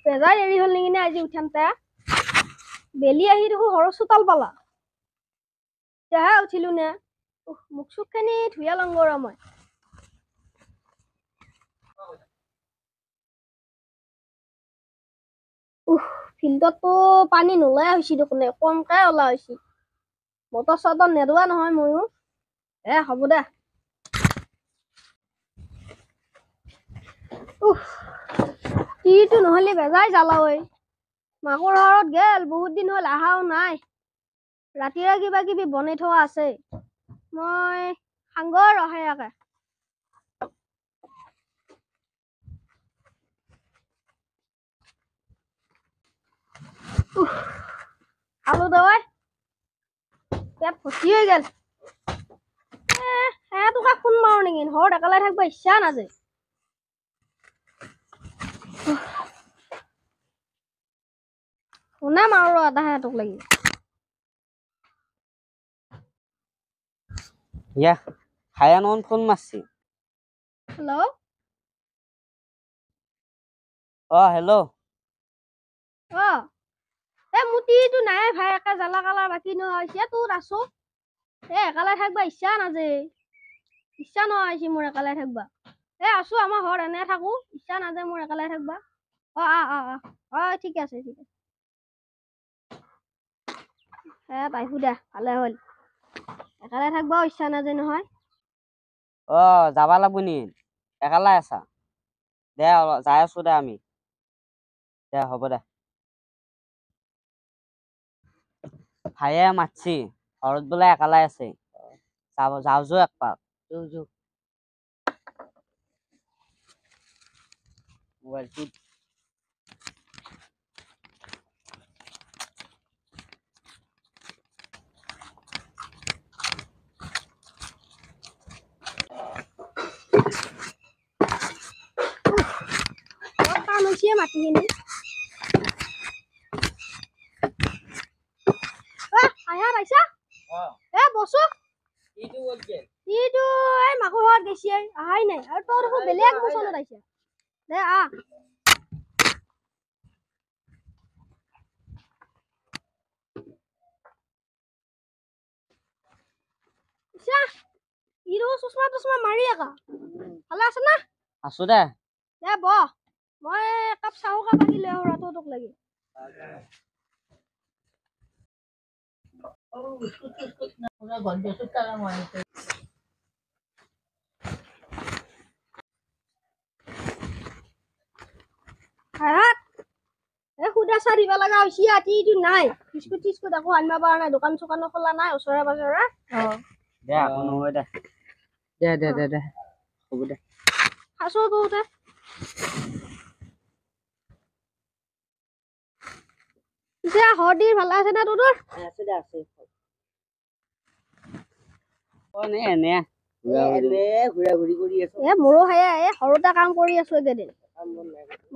বেজাৰ এৰি হল নেকি আজি উঠানতে বেলি আহি দেখো হৰ চোতাল পালা তেহে উঠিলো নে মুখ চুখখিনি ধুইয়া লংগৰ মই ফিল্ডতো পানী নোলাই হৈছি দেখোনে কমকে ওলা হৈছি মটৰ চটৰ নেৰুৱা নহয় ময়ো হ'ব দে টিটো নহলে বেজাই জ্বালা ঐ মাকৰ ঘৰত গেল বহুত দিন হল আহাও নাই ৰাতিৰে কিবা কিবি বনাই থোৱা আছে মই সাংগৰ ৰহায়াকে আলু দৱাই পেট ভৰ্তি হৈ গেল তোকে ফোন মাৰো নেকি ঘৰত একেলাই থাকিব ইচ্ছা নাযায় শুনা মাৰো আধা তোক লাগি হায়ানন ফোন মাৰছি হেল্ল' হেল্ল' মুটিটো নাই ভাই একা জ্বালা কালাৰ বাকী নহৈছে তোৰ আছো একালাই থাকবা ইচ্ছা নাযায় ইচ্ছা নহৈছে মোৰ একালাই থাকবা আছো আমাৰ ঘৰত এনে থাকো ইচ্ছা নাযায় মোৰ একালাই থাকবা ঠিক আছে পাইছো দে ভালে হল একালাই থাকবাও ইচ্ছা নাযায় নহয় যাবা লাগবো নি একালাই আছা দে যাই আছো দে আমি দে হ'ব দে ভাইয়ে মাতছি ঘৰত বোলে একালাই আছে যাও একপাক মোবাইলটো মাটিখিনি বসো মাকৰ ঘৰত গেছি আহাই নাই আৰু তোৰ বেলেগ পচন্দত আহিছে দে চশমা টচমা মাৰি আকা ভালে আছে না আছো দে বহ মই একাপ চাহু কাপ আনি লৈ আহো তোক লাগি সুদা চাহ দিব লগা হৈছে ইটো নাই বিস্কুট চিস্কুট আকৌ আনিব পৰা নাই দোকান চোকানো খোলা নাই ওচৰে পাজৰে দে আকৌ নহয় দে হ'ব দে খাইছো তোতে পিছে হৰদিৰ ভালে আছে না তোৰ আছে দে আছে এনে ঘূৰা ঘূৰি কৰি আছো মোৰো সেয়া সৰুটা কাম কৰি আছো এইকেইদিন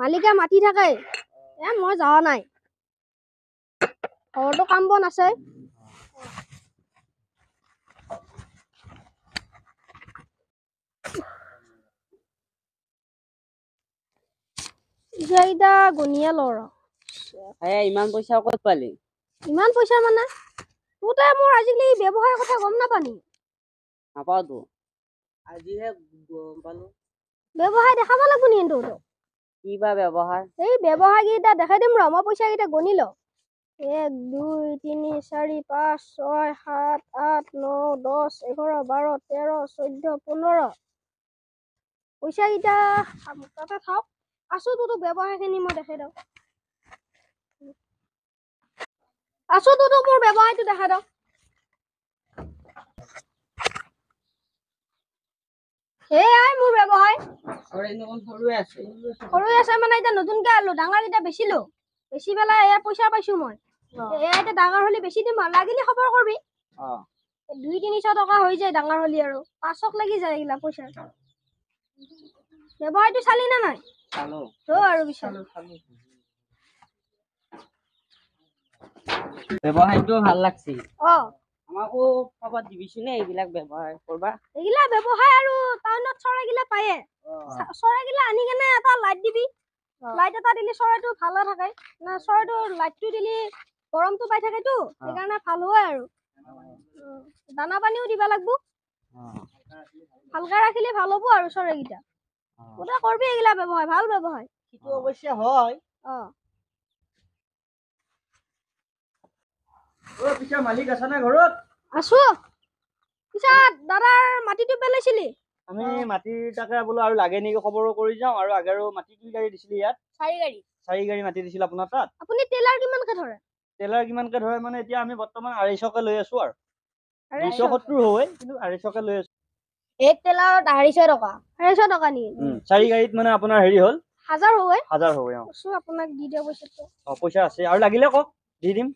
মালিকে মাতি থাকে মই যোৱা নাই ঘৰতো কাম বন আছে এতিয়া গনিয়া লৰ ইমান পইচা ক'ত পালি ইমান পইচা মানে তোতে মোৰ আজিকালি ব্যৱসায়ৰ কথা গম নাপানি নাপাওতো আজিহে গম পালো ব্যৱসায় দেখাব লাগব নি তোৰ কিবা ব্যৱহাৰ এই ব্যৱসায় কেইটা দেখাই দিম ৰ মই পইচা কেইটা গনি ল 1 2 3 4 5 6 7 8 9 10 11 12 13 14 15 পইচা কেইটা তাতে থাক আছো তোৰ ব্যৱসায় খিনি মই দেখাই দাও আছো তোৰ মোৰ ব্যৱসায়টো দেখা দাও মোৰ ব্যৱসায় সৰু আছে মানে এটা নতুনকে আলো ডাঙৰ এটা বেচিলো বেচি পেলাই পইচা পাইছো মই এটা ডাঙৰ হলি বেছি দিম লাগিলে খবৰ কৰবি 2-300 টকা হৈ যায় ডাঙৰ হলি আৰু 500 লাগি যায় এইলা পইচা ব্যৱসায়টো চালি না নাই চালো আৰু বিচাৰ ব্যৱসায়টো ভাল লাগছি আমাকো খবৰ দিবিছোন এইবিলাক ব্যৱসায় কৰবা এইগিলা ব্যৱসায় আৰু টাউনত চৰাইগিলা পায়ে চৰাইগিলা আনি কেনে এটা লাইট দিবি লাইট এটা দিলে চৰাইটো ভালে থাকে না চৰাইটো লাইটটো দিলে গৰমটো পাই থাকেতো সেইকাৰণে ভাল হয় আৰু দানা পানীও দিবা লাগব ভালকে ৰাখিলে ভাল হ'ব আৰু চৰাইকেইটা গোটেই কৰবি এইগিলা ব্যৱহাৰ ভাল ব্যৱহাৰ সেইটো অৱশ্যে হয় পিছে মালিক আছে না ঘৰত আছো পিছত দাদাৰ মাটিটো পেলাইছিলি আমি মাটি তাকে বোলো আৰু লাগে নেকি খবৰো কৰি যাওঁ আৰু আগেৰো মাটি কি গাড়ী দিছিলি ইয়াত 4 গাড়ী মাটি দিছিল আপোনাৰ তাত আপুনি টেলাৰ কিমানকে ধৰে টেলাৰ কিমানকে ধৰে মানে এতিয়া আমি বৰ্তমান 250কে লৈ আছো আৰু 270 হয় কিন্তু 250কে লৈ আছো এক টেলাৰত 250 টকা নি 4 গাড়ীত মানে আপোনাৰ হেৰি হ'ল 1000 হয় 1000 হয় আপোনাক দি দিয়া পইচাটো পইচা আছে আৰু লাগিলে কওক দি দিম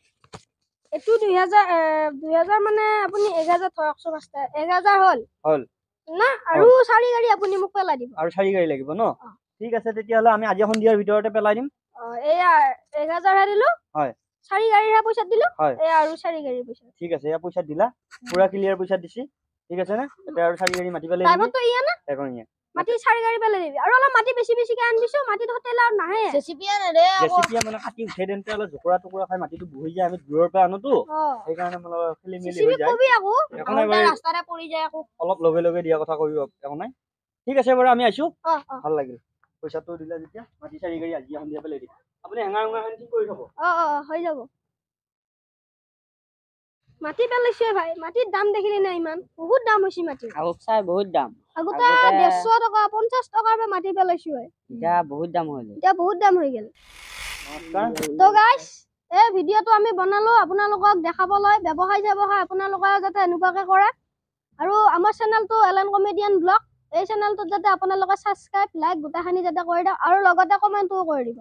এটো 2000 মানে আপুনি 1000 ধৰকচোন 1000 হ'ল না আৰু 4 গাড়ী আপুনি মোক পেলাই দিব আৰু 4 গাড়ী লাগিব ন ঠিক আছে তেতিয়াহলে আমি আজি সন্ধিয়াৰ ভিতৰতে পেলাই দিম এয়া 1000 হে দিলো হয় 4 গাড়ীৰ পইচা দিলো এয়া আৰু 4 গাড়ীৰ পইচা ঠিক আছে এয়া পইচা দিলা পুৰা ক্লিয়াৰ পইচা দিছি ঠিক আছে না এতিয়া আৰু 4 গাড়ী মাটি পেলাই দিম ড্ৰাইভাৰটো ইয়া না মাটি 4 গাড়ী পেলাই দিবি আৰু অলপ মাটি বেছিকে আনবিছো মাটি টেলাৰ নাহে জেচিপিয়া নেৰে জেচিপিয়া মানে কাটি উঠাই দেনতে অলপ জোকৰা টুকুৰা খাই মাটিটো বহি যায় আমি দূৰৰ পৰা আনোতো সেইকাৰণে মানে খেলি মেলি হৈ যায় কবি আকৌ ৰাস্তাৰে পৰি যায় আকৌ অলপ লগে লগে দিয়া কথা কবি একো নাই ঠিক আছে বাৰু আমি আইছো ভাল লাগিল পইচাটো দিলা যেতিয়া মাটি 4 গাড়ী আজি সন্ধিয়া পেলাই দিম আপুনি হেঙাৰ ঠিক কৰি থব হৈ যাব মাটি পেলাইছে ভাই মাটিৰ দাম দেখিলি না ইমান বহুত দাম হৈছে মাটি আগত চাই বহুত দাম আগতে 150 টকা 50 টকাৰ পৰা মাটি পেলাইছো এতিয়া বহুত দাম হ'ল এতিয়া বহুত দাম হৈ গেল তো গাইস এই ভিডিওটো আমি বনালো আপোনালোকক দেখাবলৈ ব্যৱসায় আপোনালোকে যাতে এনেকুৱাকে কৰে আৰু আমাৰ চেনেলটো এলএন কমেডিয়ান ব্লগ এই চেনেলটোত যাতে আপোনালোকে সাবস্ক্ৰাইব লাইক গোটাখানি যাতে কৰি দিয়ক আৰু লগতে কমেন্টও কৰি দিব